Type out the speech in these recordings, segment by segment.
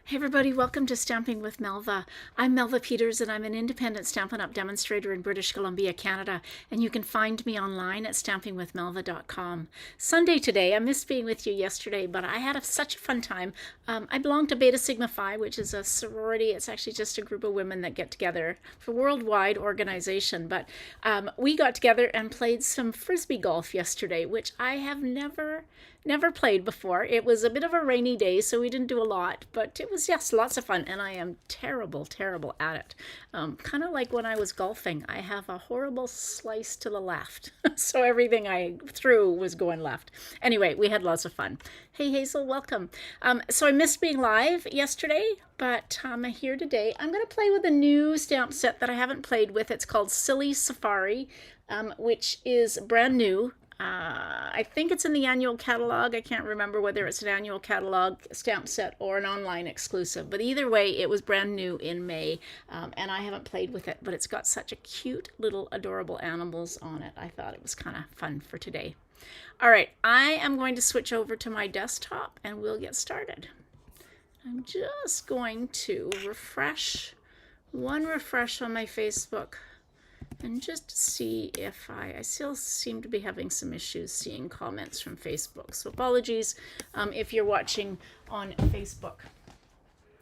Hey everybody, welcome to Stamping with Melva. I'm Melva Peters and I'm an independent Stampin' Up! Demonstrator in British Columbia, Canada, and you can find me online at stampingwithmelva.com. Sunday today, I missed being with you yesterday, but I had such a fun time. I belong to Beta Sigma Phi, which is a sorority. It's actually just a group of women that get together for a worldwide organization, but we got together and played some Frisbee golf yesterday, which I have never played before. It was a bit of a rainy day, so we didn't do a lot, but it was, yes, lots of fun, and I am terrible at it. Kind of like when I was golfing. I have a horrible slice to the left, so everything I threw was going left. Anyway, we had lots of fun. Hey Hazel, welcome. So I missed being live yesterday, but I'm here today. I'm going to play with a new stamp set that I haven't played with. It's called Silly Safari, which is brand new. I think it's in the annual catalog. I can't remember whether it's an annual catalog stamp set or an online exclusive, but either way, it was brand new in May, and I haven't played with it, but it's got such a cute little adorable animals on it. I thought it was kind of fun for today. All right, I am going to switch over to my desktop and we'll get started. I'm just going to refresh on my Facebook and just see if I still seem to be having some issues seeing comments from Facebook. So apologies if you're watching on Facebook,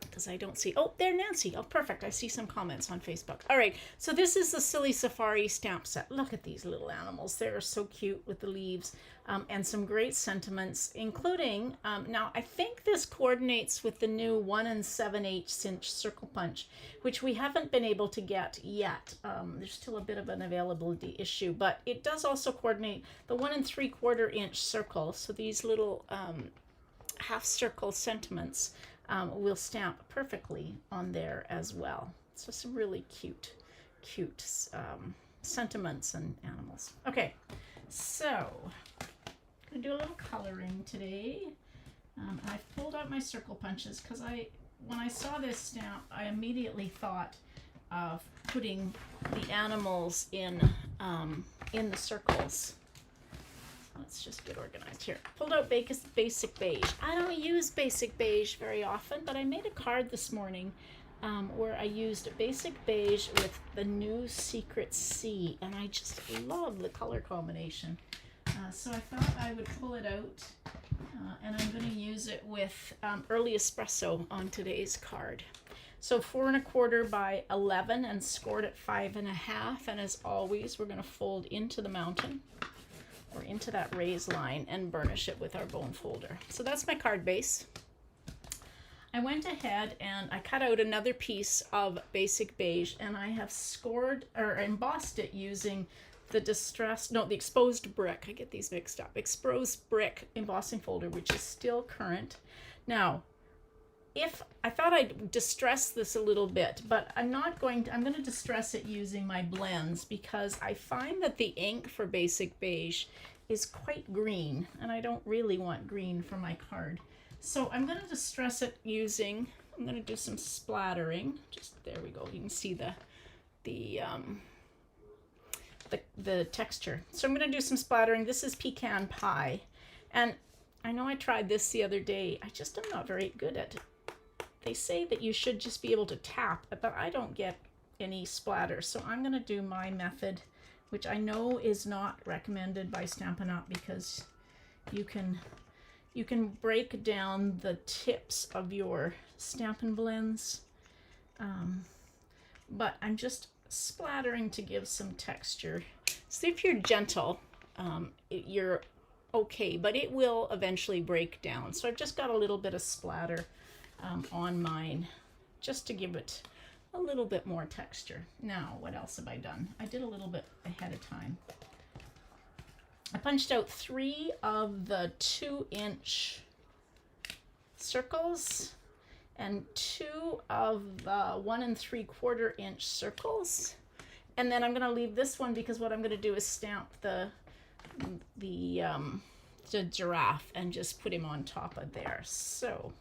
because I don't see, oh, there Nancy. Oh, perfect. I see some comments on Facebook. All right, so this is the Silly Safari stamp set. Look at these little animals. They're so cute with the leaves and some great sentiments, including, now I think this coordinates with the new 1 7/8 inch circle punch, which we haven't been able to get yet. There's still a bit of an availability issue, but it does also coordinate the 1 3/4 inch circle. So these little half circle sentiments will stamp perfectly on there as well. So some really cute sentiments and animals. Okay, so I'm gonna do a little coloring today. I've pulled out my circle punches because when I saw this stamp, I immediately thought of putting the animals in the circles. Let's just get organized here. Pulled out Basic Beige. I don't use Basic Beige very often, but I made a card this morning where I used Basic Beige with the new Secret Sea, and I just love the color combination. So I thought I would pull it out, and I'm going to use it with Early Espresso on today's card. So 4 1/4 by 11 and scored at 5 1/2, and as always, we're going to fold into the mountain or into that raised line and burnish it with our bone folder. So that's my card base. I went ahead and I cut out another piece of Basic Beige, and I have scored or embossed it using the exposed brick. I get these mixed up. Exposed brick embossing folder, which is still current. Now, if I thought I'd distress this a little bit, but I'm going to distress it using my blends, because I find that the ink for Basic Beige is quite green, and I don't really want green for my card. So I'm going to distress it using, I'm going to do some splattering. Just there we go. You can see the texture. So I'm going to do some splattering. This is Pecan Pie, and I know I tried this the other day. I just am not very good at it. They say that you should just be able to tap, but I don't get any splatter. So I'm going to do my method, which I know is not recommended by Stampin' Up! Because you can break down the tips of your Stampin' blends. But I'm just splattering to give some texture. So if you're gentle, you're okay, but it will eventually break down. So I've just got a little bit of splatter on mine, just to give it a little bit more texture. Now, what else have I done? I did a little bit ahead of time. I punched out 3 of the 2-inch circles and 2 of the 1 3/4 inch circles. And then I'm going to leave this one because what I'm going to do is stamp the giraffe and just put him on top of there. So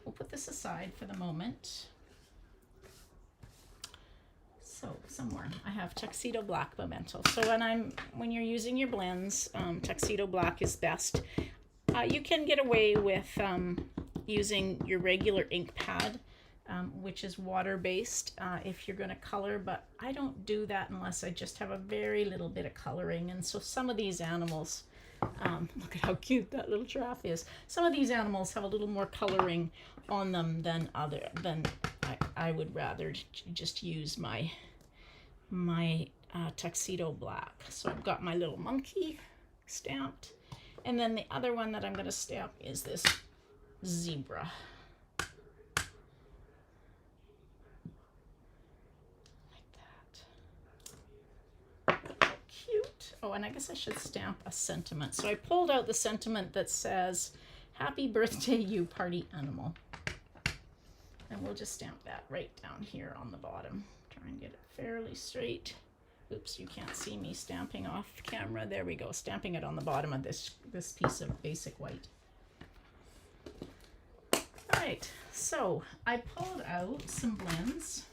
we'll put this aside for the moment. So somewhere I have Tuxedo Black Memento. So when you're using your blends, Tuxedo Black is best. You can get away with using your regular ink pad, which is water-based if you're going to color, but I don't do that unless I just have a very little bit of coloring. And so some of these animals, look at how cute that little giraffe is. Some of these animals have a little more coloring on them than I would rather just use my tuxedo black. So I've got my little monkey stamped, and then the other one that I'm going to stamp is this zebra. Oh, and I guess I should stamp a sentiment. So I pulled out the sentiment that says, "Happy birthday, you party animal." And we'll just stamp that right down here on the bottom. Try and get it fairly straight. Oops, you can't see me stamping off camera. There we go, stamping it on the bottom of this piece of basic white. All right, so I pulled out some blends.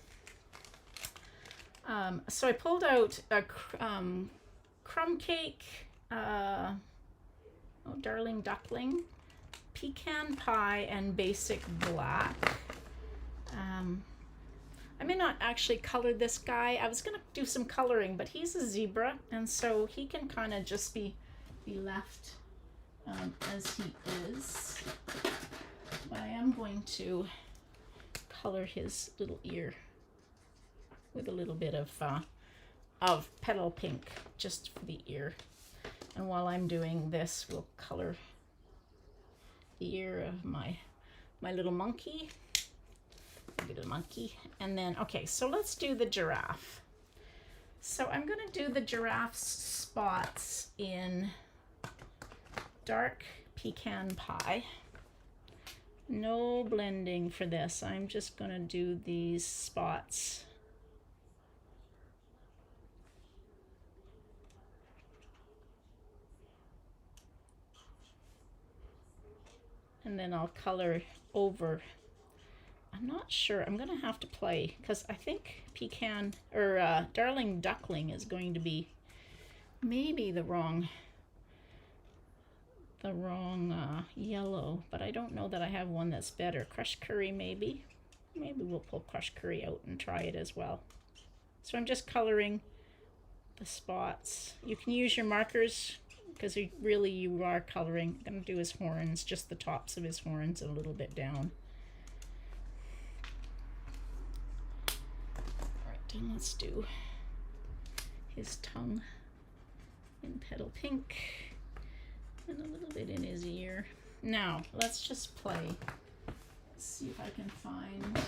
So I pulled out a crumb cake, darling duckling, pecan pie, and basic black. I may not actually color this guy. I was gonna do some coloring, but he's a zebra, and so he can kind of just be left as he is. But I am going to color his little ear with a little bit of petal pink just for the ear. And while I'm doing this, we'll color the ear of my little monkey. And then, okay, so let's do the giraffe. So I'm going to do the giraffe's spots in dark pecan pie. No blending for this. I'm just going to do these spots. And then I'll color over. I'm not sure. I'm going to have to play because I think pecan or darling duckling is going to be maybe the wrong yellow, but I don't know that I have one that's better. Crushed curry maybe. Maybe we'll pull crushed curry out and try it as well. So I'm just coloring the spots. You can use your markers because you are coloring. I'm going to do his horns, just the tops of his horns and a little bit down. And let's do his tongue in petal pink and a little bit in his ear. Now let's just play. Let's see if I can find.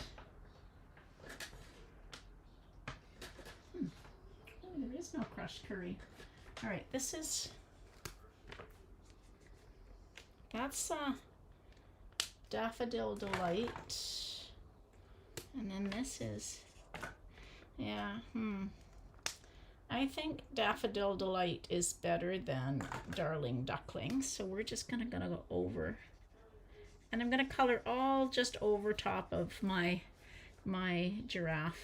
Oh, there is no crushed curry. All right, that's Daffodil Delight, and then this is. Yeah, I think Daffodil Delight is better than Darling Duckling, so we're just gonna go over. And I'm gonna color all just over top of my giraffe.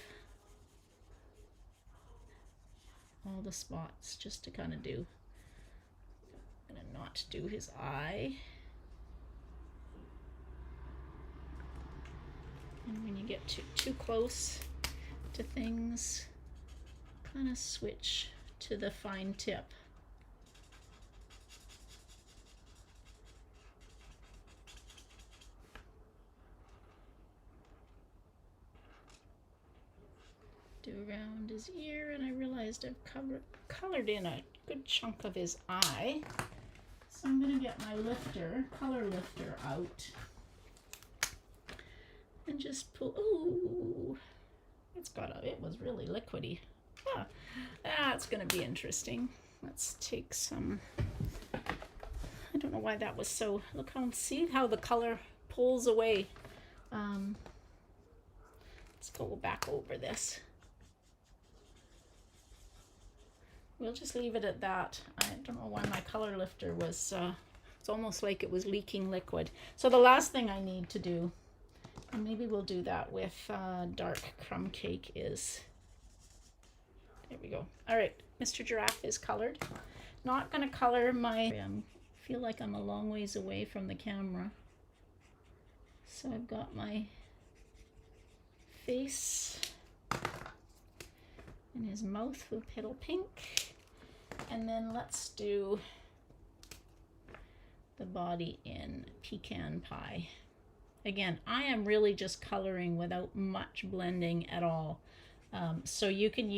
All the spots just to kind of do. I'm gonna not do his eye. And when you get too close to things, kind of switch to the fine tip. Do around his ear, and I realized I've colored in a good chunk of his eye. So I'm going to get my color lifter out and just pull. Ooh. It was really liquidy. Yeah, that's going to be interesting. Let's take some, I don't know why that was so, see how the color pulls away. Let's go back over this. We'll just leave it at that. I don't know why my color lifter was, it's almost like it was leaking liquid. So the last thing I need to do, and maybe we'll do that with dark crumb cake, is, there we go. All right, Mr. Giraffe is colored. Not gonna color I feel like I'm a long ways away from the camera. So I've got my face and his mouth with petal pink. And then let's do the body in pecan pie. Again, I am really just coloring without much blending at all. So you can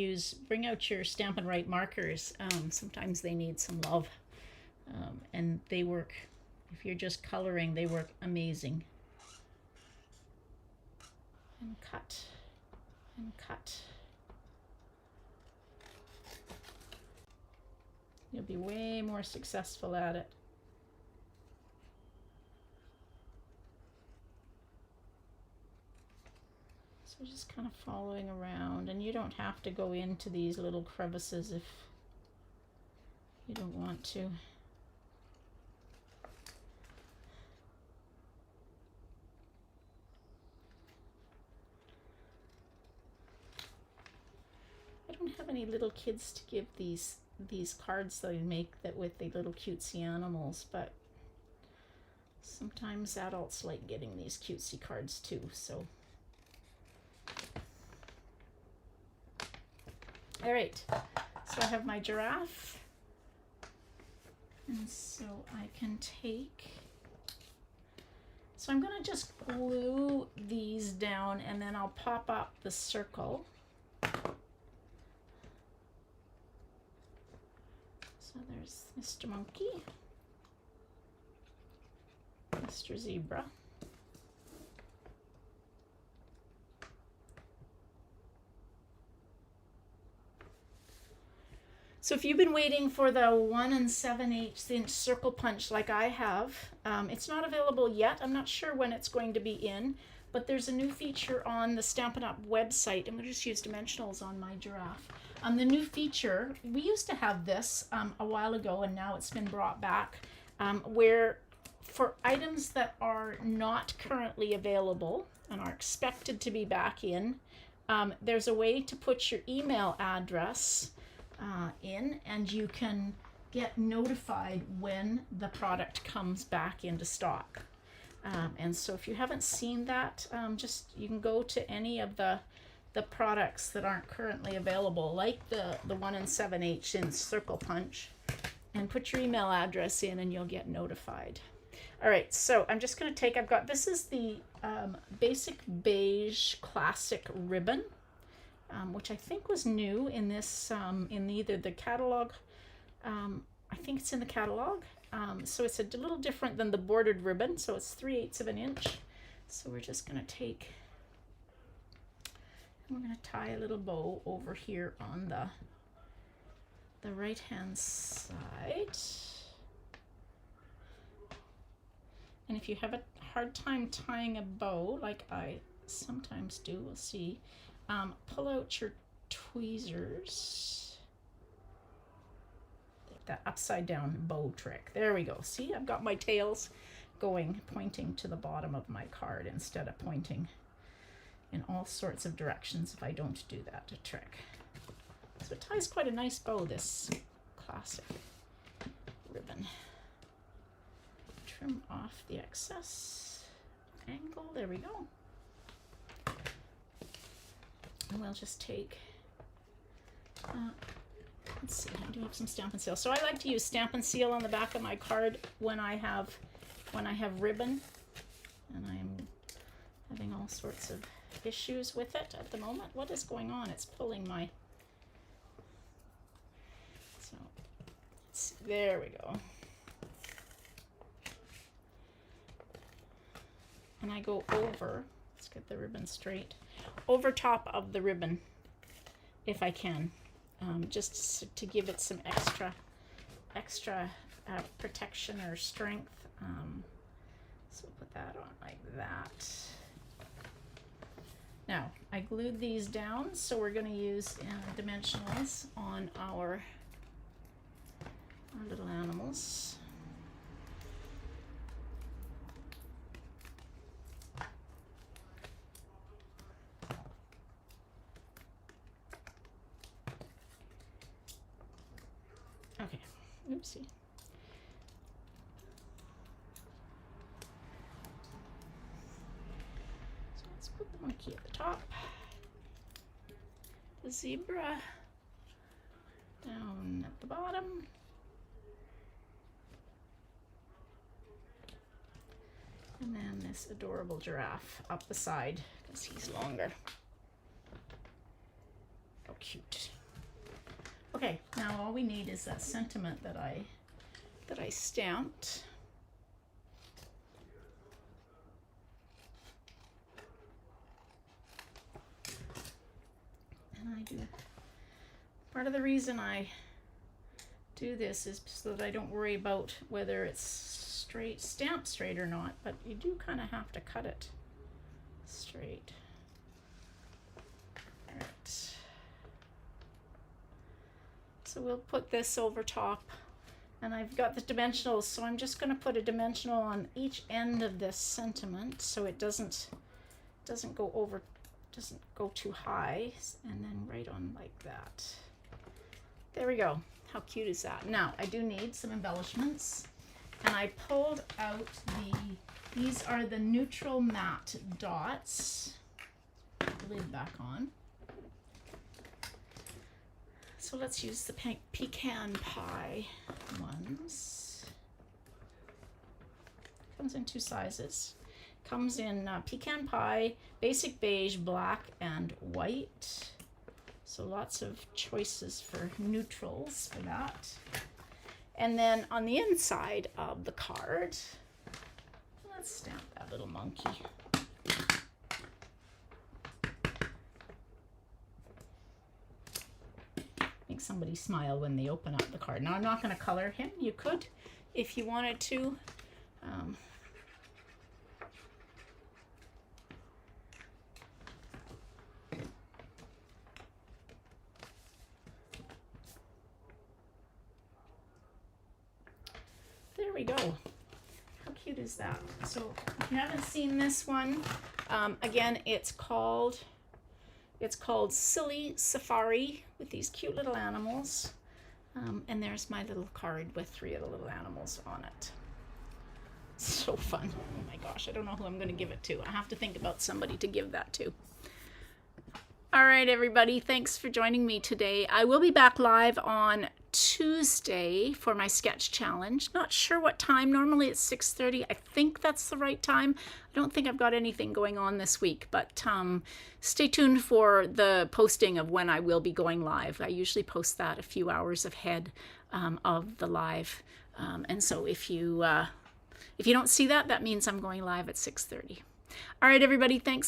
bring out your Stampin' Right markers. Sometimes they need some love. And they work, if you're just coloring, they work amazing. And cut, and cut. You'll be way more successful at it. So just kind of following around, and you don't have to go into these little crevices if you don't want to. I don't have any little kids to give these cards that I make that with the little cutesy animals, but sometimes adults like getting these cutesy cards too, so. All right, so I have my giraffe, and so I can take, so I'm gonna just glue these down and then I'll pop up the circle. So there's Mr. Monkey, Mr. Zebra. So if you've been waiting for the 1 7/8 inch circle punch like I have, it's not available yet. I'm not sure when it's going to be in, but there's a new feature on the Stampin' Up! Website. I'm going to just use dimensionals on my giraffe. The new feature, we used to have this a while ago, and now it's been brought back, where for items that are not currently available and are expected to be back in, there's a way to put your email address in, and you can get notified when the product comes back into stock. And so if you haven't seen that, you can go to any of the products that aren't currently available, like the 1 7/8 inch circle punch, and put your email address in and you'll get notified. All right, so I'm just going to take, this is the basic beige classic ribbon, which I think was new in this, in either the catalog, I think it's in the catalog. So it's a little different than the bordered ribbon, so it's 3/8 of an inch. So we're just going to take, we're going to tie a little bow over here on the right hand side. And if you have a hard time tying a bow, like I sometimes do, we'll see, pull out your tweezers. That upside down bow trick. There we go. See, I've got my tails pointing to the bottom of my card instead of pointing in all sorts of directions if I don't do that trick. So it ties quite a nice bow, this classic ribbon. Trim off the excess angle. There we go. And we'll just take, let's see, I do have some Stampin' Seal. So I like to use Stampin' Seal on the back of my card when I have ribbon, and I'm having all sorts of issues with it at the moment. What is going on? It's pulling my, so let's see, there we go. And I go over, let's get the ribbon straight, over top of the ribbon if I can, just to give it some extra protection or strength. So we'll put that on like that. Now I glued these down, so we're going to use dimensionals on our little animals. Okay, oopsie. Let's put the monkey at the top. The zebra down at the bottom. And then this adorable giraffe up the side because he's longer. How cute. Okay, now all we need is that sentiment that I stamped. And I do, part of the reason I do this is so that I don't worry about whether it's stamped straight or not, but you do kind of have to cut it straight. All right. So we'll put this over top, and I've got the dimensionals, so I'm just going to put a dimensional on each end of this sentiment so it doesn't go too high, and then right on like that. There we go. How cute is that? Now I do need some embellishments, and I pulled out these are the neutral matte dots. Put the lid back on. So let's use the pecan pie ones. Comes in 2 sizes. Comes in pecan pie, basic beige, black, and white. So lots of choices for neutrals for that. And then on the inside of the card, let's stamp that little monkey. Make somebody smile when they open up the card. Now I'm not going to color him. You could if you wanted to. There we go. How cute is that? So if you haven't seen this one, again, it's called Silly Safari with these cute little animals. And there's my little card with 3 of the little animals on it. So fun. Oh my gosh, I don't know who I'm going to give it to. I have to think about somebody to give that to. All right, everybody, thanks for joining me today. I will be back live on Tuesday for my sketch challenge. Not sure what time. Normally it's 6:30. I think that's the right time. I don't think I've got anything going on this week, but stay tuned for the posting of when I will be going live. I usually post that a few hours ahead of the live. And so if you don't see that, that means I'm going live at 6:30. All right, everybody, thanks for